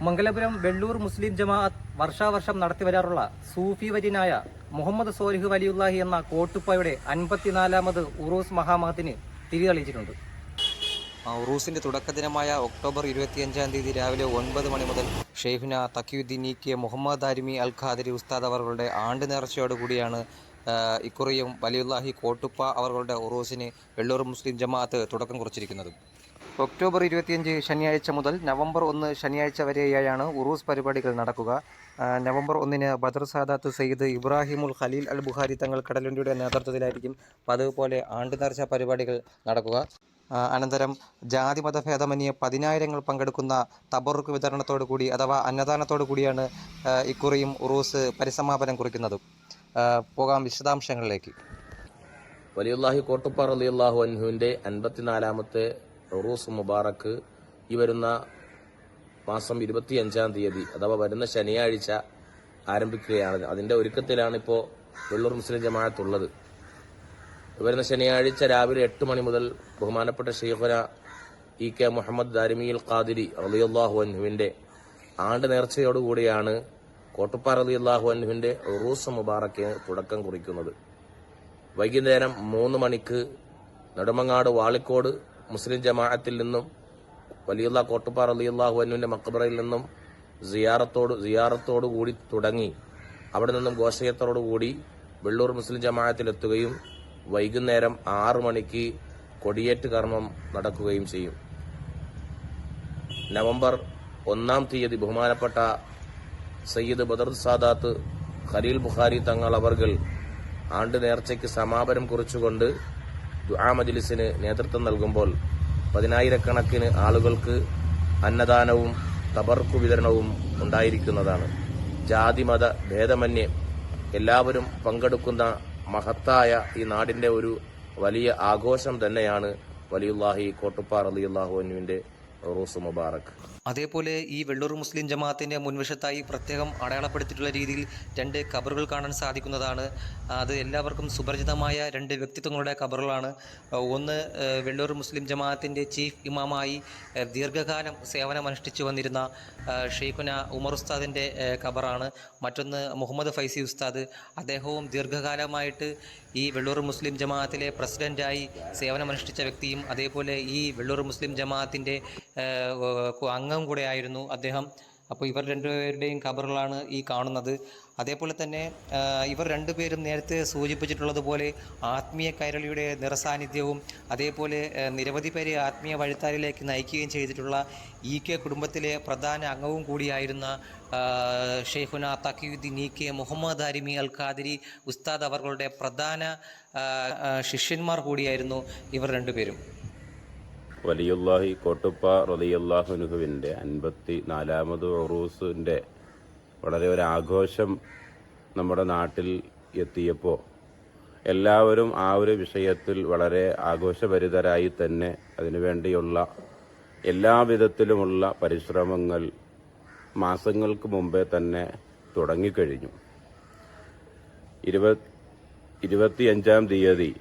മംഗലപുരം വെള്ളൂർ മുസ്ലിം ജമാഅത്ത് വർഷാവർഷം നടത്തിവരാറുള്ള സൂഫി വര്യനായ മുഹമ്മദ് സോലിഹ് വലിയുല്ലാഹി എന്ന കോട്ടുപ്പയുടെ 54ാമത് ഉറൂസ് മഹാമഹത്തിന് തിരിതെളിയിച്ചിട്ടുണ്ട്. ഉറൂസിന്റെ തുടക്കദിനമായ ഒക്ടോബർ 25-ാം തീയതി രാവിലെ 9 മണി മുതൽ ഷെയ്ഖുന തഖിയുദ്ദീൻ കെ മുഹമ്മദ് ദാരിമി അൽ ഖാദിരി ഉസ്താദ് അവരുടെ ആണ്ട് നേർച്ചയോടുകൂടിയാണ് ഇക്കുറിയും വലിയുല്ലാഹി കോട്ടുപ്പ അവരുടെ ഉറൂസിന് വെള്ളൂർ മുസ്ലിം ജമാഅത്ത് തുടക്കം കുറിച്ചിരിക്കുന്നത്. ഒക്ടോബർ 25 ശനിയാഴ്ച മുതൽ നവംബർ 1 ശനിയാഴ്ച വരെയായാണ് ഉറൂസ് പരിപാടികൾ നടക്കുക. നവംബർ 1 ബദർ സാദാത്ത് സയ്യിദ് ഇബ്രാഹിമുൽ ഖലീൽ അൽ ബുഖാരി തങ്ങൾ കടലുണ്ടിയുടെ നേതൃത്വത്തിലായിരിക്കും പതിവ് പോലെ ആണ്ട് നേർച്ച പരിപാടികൾ നടക്കുക. അനന്തരം ജാതി മതഭേദമന്യേ 10,000 പങ്കെടുക്കുന്ന തബറുക്ക് വിതരണത്തോടു കൂടി അഥവാ അന്നദാനത്തോടു കൂടിയാണ് ഇക്കുറിയും ഉറൂസ് പരിസമാപനം കുറിക്കുന്നത്. പോകാം വിശദാംശങ്ങളിലേക്ക്. വലിയുല്ലാഹി കോട്ടുപ്പ റളിയല്ലാഹു അൻഹുവിന്റെ 54ാമത്തെ ഉറൂസ് മുബാറക്ക് ഈ വരുന്ന മാസം 25-ാം തീയതി അഥവാ വരുന്ന ശനിയാഴ്ച ആരംഭിക്കുകയാണ്. അതിന്റെ ഒരുക്കത്തിലാണ് ഇപ്പോൾ വെള്ളൂർ മുസ്ലിം ജമാഅത്തുള്ളത്. വരുന്ന ശനിയാഴ്ച രാവിലെ 8 മണി മുതൽ ബഹുമാനപ്പെട്ട ഷെയ്ഖുന കെ മുഹമ്മദ് ദാരിമി അൽ ഖാദിരി റളിയല്ലാഹു അൻഹുവിന്റെ ആണ്ട് നേർച്ചയോടുകൂടിയാണ് കോട്ടുപ്പ റളിയല്ലാഹു അൻഹുവിന്റെ ഉറൂസ് മുബാറക്കിന് തുടക്കം കുറിക്കുന്നത്. വൈകുന്നേരം 3 മണിക്ക് നെടുമങ്ങാട് വാളിക്കോട് മുസ്ലിം ജമാഅത്തിൽ നിന്നും വലിയുള്ള കോട്ടുപ്പ റളിയല്ലാഹു അൻഹുവിന്റെ മഖബറയിൽ നിന്നും സിയാറത്തോടു കൂടി തുടങ്ങി അവിടെ നിന്നും ഘോഷയത്തോടുകൂടി വെള്ളൂർ മുസ്ലിം ജമാഅത്തിൽ എത്തുകയും വൈകുന്നേരം 6 മണിക്ക് കൊടിയേറ്റ് കർമ്മം നടക്കുകയും ചെയ്യും. നവംബർ 1-ാം തീയതി ബഹുമാനപ്പെട്ട സയ്യിദ് ബദർ സാദാത്ത് ഖലീൽ ബുഖാരി തങ്ങൾ അവർകൾ ആണ്ട് നേർച്ചയ്ക്ക് സമാപനം കുറിച്ചുകൊണ്ട് ദുആ മജ്ലിസിന് നേതൃത്വം നൽകുമ്പോൾ 10,000-കണക്കിന് ആളുകൾക്ക് അന്നദാനവും തബർക്ക് വിതരണവും ഉണ്ടായിരിക്കുന്നതാണ്. ജാതിമത ഭേദമന്യേ എല്ലാവരും പങ്കെടുക്കുന്ന മഹത്തായ ഈ നാടിന്റെ ഒരു വലിയ ആഘോഷം തന്നെയാണ് വലിയുല്ലാഹി കോട്ടുപ്പ റളിയല്ലാഹു അൻഹുവിന്റെ ഉറൂസ് മുബാറക്ക്. അതേപോലെ ഈ വെള്ളൂർ മുസ്ലിം ജമാഅത്തിന്റെ മുൻവശത്തായി പ്രത്യേകം അടയാളപ്പെടുത്തിയിട്ടുള്ള രീതിയിൽ 2 ഖബറുകൾ കാണാൻ സാധിക്കുന്നതാണ്. അത് എല്ലാവർക്കും സുപരിചിതമായ 2 വ്യക്തിത്വങ്ങളുടെ ഖബറുകളാണ്. ഒന്ന് വെള്ളൂർ മുസ്ലിം ജമാഅത്തിന്റെ ചീഫ് ഇമാമായി ദീർഘകാലം സേവനമനുഷ്ഠിച്ചു വന്നിരുന്ന ഷെയ്ഖുന ഉമർ ഉസ്താദിന്റെ ഖബറാണ്. മറ്റൊന്ന് മുഹമ്മദ് ഫൈസി ഉസ്താദ്. അദ്ദേഹവും ദീർഘകാലമായിട്ട് ഈ വെള്ളൂർ മുസ്ലിം ജമാഅത്തിലെ പ്രസിഡന്റായി സേവനമനുഷ്ഠിച്ച വ്യക്തിയും അതേപോലെ ഈ വെള്ളൂർ മുസ്ലിം ജമാഅത്തിന്റെ അംഗം കൂടെയായിരുന്നു അദ്ദേഹം. അപ്പോൾ ഇവർ 2 പേരുടെയും ഖബറുകളാണ് ഈ കാണുന്നത്. അതേപോലെ തന്നെ ഇവർ 2 പേരും നേരത്തെ സൂചിപ്പിച്ചിട്ടുള്ളതുപോലെ ആത്മീയ കൈരളിയുടെ നിറസാന്നിധ്യവും അതേപോലെ നിരവധി പേരെ ആത്മീയ വഴിത്താരിലേക്ക് നയിക്കുകയും ചെയ്തിട്ടുള്ള കെ കുടുംബത്തിലെ പ്രധാന അംഗവും കൂടിയായിരുന്ന ഷെയ്ഖുന തഖിയുദ്ദീൻ കെ മുഹമ്മദ് ദാരിമി അൽ ഖാദിരി ഉസ്താദ് അവരുടെ പ്രധാന ശിഷ്യന്മാർ കൂടിയായിരുന്നു ഇവർ 2 പേരും. വലിയുല്ലാഹി കോട്ടുപ്പ റളിയല്ലാഹു അൻഹുവിന്റെ 54ാമത് ഉറൂസിന്റെ വളരെ ഒരു ആഘോഷം നമ്മുടെ നാട്ടിൽ എത്തിയപ്പോൾ എല്ലാവരും ആ ഒരു വിഷയത്തിൽ വളരെ ആഘോഷഭരിതരായി തന്നെ അതിനുവേണ്ടിയുള്ള എല്ലാവിധത്തിലുമുള്ള പരിശ്രമങ്ങൾ മാസങ്ങൾക്ക് മുമ്പേ തന്നെ തുടങ്ങിക്കഴിഞ്ഞു. 25-ാം തീയതി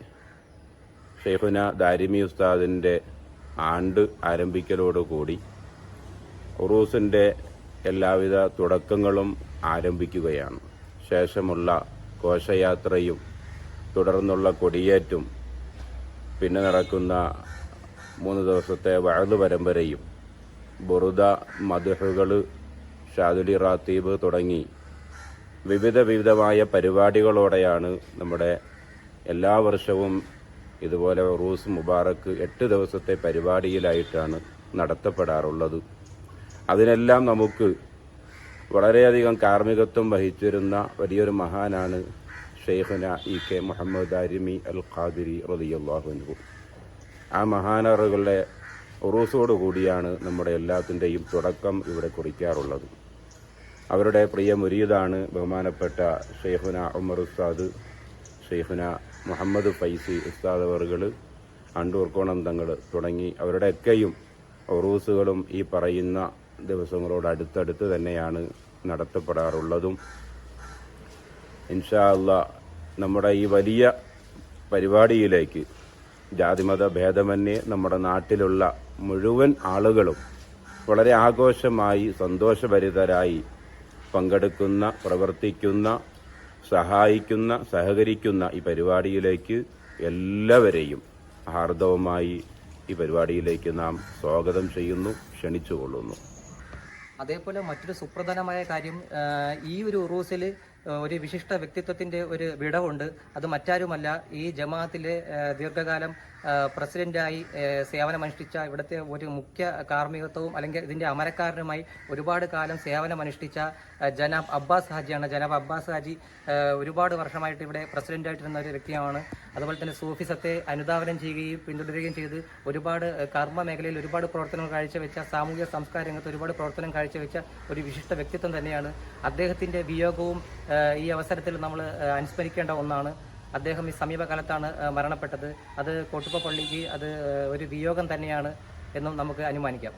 ഷെയ്ഖുന ദാരിമി ഉസ്താദിന്റെ ആണ്ട് ആരംഭിക്കലോടുകൂടി ഉറൂസിന്റെ എല്ലാവിധ തുടക്കങ്ങളും ആരംഭിക്കുകയാണ്. ശേഷമുള്ള ഘോഷയാത്രയും തുടർന്നുള്ള കൊടിയേറ്റും പിന്നെ നടക്കുന്ന 3 ദിവസത്തെ വഅദ് പരമ്പരയും ബുറുദ മദ്ഹുകൾ ഷാദുലി റാത്തീബ് തുടങ്ങി വിവിധമായ പരിപാടികളോടെയാണ് നമ്മുടെ എല്ലാ വർഷവും ഇതുപോലെ ഉറൂസ് മുബാറക്ക് 8 ദിവസത്തെ പരിപാടിയിലായിട്ടാണ് നടത്തപ്പെടാറുള്ളത്. അതിനെല്ലാം നമുക്ക് വളരെയധികം കാർമ്മികത്വം വഹിച്ചിരുന്ന വലിയൊരു മഹാനാണ് ഷെയ്ഖുന കെ മുഹമ്മദ് ദാരിമി അൽ ഖാദിരി റളിയല്ലാഹു അൻഹു. ആ മഹാനറുകളുടെ ഉറൂസോടുകൂടിയാണ് നമ്മുടെ എല്ലാത്തിൻ്റെയും തുടക്കം ഇവിടെ കുറിക്കാറുള്ളത്. അവരുടെ പ്രിയ മുരീദാണ് ബഹുമാനപ്പെട്ട ഷെയ്ഖുന ഉമർ ഉസ്താദ്, ഷെയ്ഖുന മുഹമ്മദ് ഫൈസി ഉസ്താദ് അവറുകൾ, അണ്ടൂർക്കോണം തങ്ങൾ തുടങ്ങി അവരുടെയൊക്കെയും ഉറൂസുകളും ഈ പറയുന്ന ദിവസങ്ങളോട് അടുത്തടുത്ത് തന്നെയാണ് നടത്തപ്പെടാറുള്ളതും. ഇൻഷാ അല്ലാഹ് നമ്മുടെ ഈ വലിയ പരിപാടിയിലേക്ക് ജാതിമത ഭേദമന്യേ നമ്മുടെ നാട്ടിലുള്ള മുഴുവൻ ആളുകളും വളരെ ആഘോഷമായി സന്തോഷഭരിതരായി പങ്കെടുക്കുന്ന, പ്രവർത്തിക്കുന്ന, സഹായിക്കുന്ന, സഹകരിക്കുന്ന ഈ പരിപാടിയിലേക്ക് എല്ലാവരെയും ഹാർദവമായി ഈ പരിപാടിയിലേക്ക് നാം സ്വാഗതം ചെയ്യുന്നു, ക്ഷണിച്ചുകൊള്ളുന്നു. അതേപോലെ മറ്റൊരു സുപ്രധാനമായ കാര്യം, ഈ ഒരു ഉറൂസിൽ ഒരു വിശിഷ്ട വ്യക്തിത്വത്തിൻ്റെ ഒരു വിടവുണ്ട്. അത് മറ്റാരുമല്ല, ഈ ജമാഅത്തിലെ ദീർഘകാലം പ്രസിഡന്റായി സേവനമനുഷ്ഠിച്ച, ഇവിടുത്തെ ഒരു മുഖ്യ കാർമ്മികത്വവും അല്ലെങ്കിൽ ഇതിൻ്റെ അമരക്കാരനുമായി ഒരുപാട് കാലം സേവനമനുഷ്ഠിച്ച ജനാബ് അബ്ബാസ് ഹാജിയാണ്. ജനാബ് അബ്ബാസ് ഹാജി ഒരുപാട് വർഷമായിട്ട് ഇവിടെ പ്രസിഡന്റായിട്ടിരുന്ന ഒരു വ്യക്തിയാണ്. അതുപോലെ തന്നെ സൂഫിസത്തെ അനുധാവനം ചെയ്യുകയും പിന്തുടരുകയും ചെയ്ത് ഒരുപാട് കർമ്മ മേഖലയിൽ ഒരുപാട് പ്രവർത്തനങ്ങൾ കാഴ്ചവെച്ച, സാമൂഹിക സംസ്കാര രംഗത്ത് ഒരുപാട് പ്രവർത്തനം കാഴ്ചവെച്ച ഒരു വിശിഷ്ട വ്യക്തിത്വം തന്നെയാണ്. അദ്ദേഹത്തിൻ്റെ വിയോഗവും ഈ അവസരത്തിൽ നമ്മൾ അനുസ്മരിക്കേണ്ട ഒന്നാണ്. അദ്ദേഹം ഈ സമീപകാലത്താണ് മരണപ്പെട്ടത്. അത് കോട്ടുപ്പ പള്ളിക്ക് അത് ഒരു വിയോഗം തന്നെയാണ് എന്നും നമുക്ക് അനുമാനിക്കാം.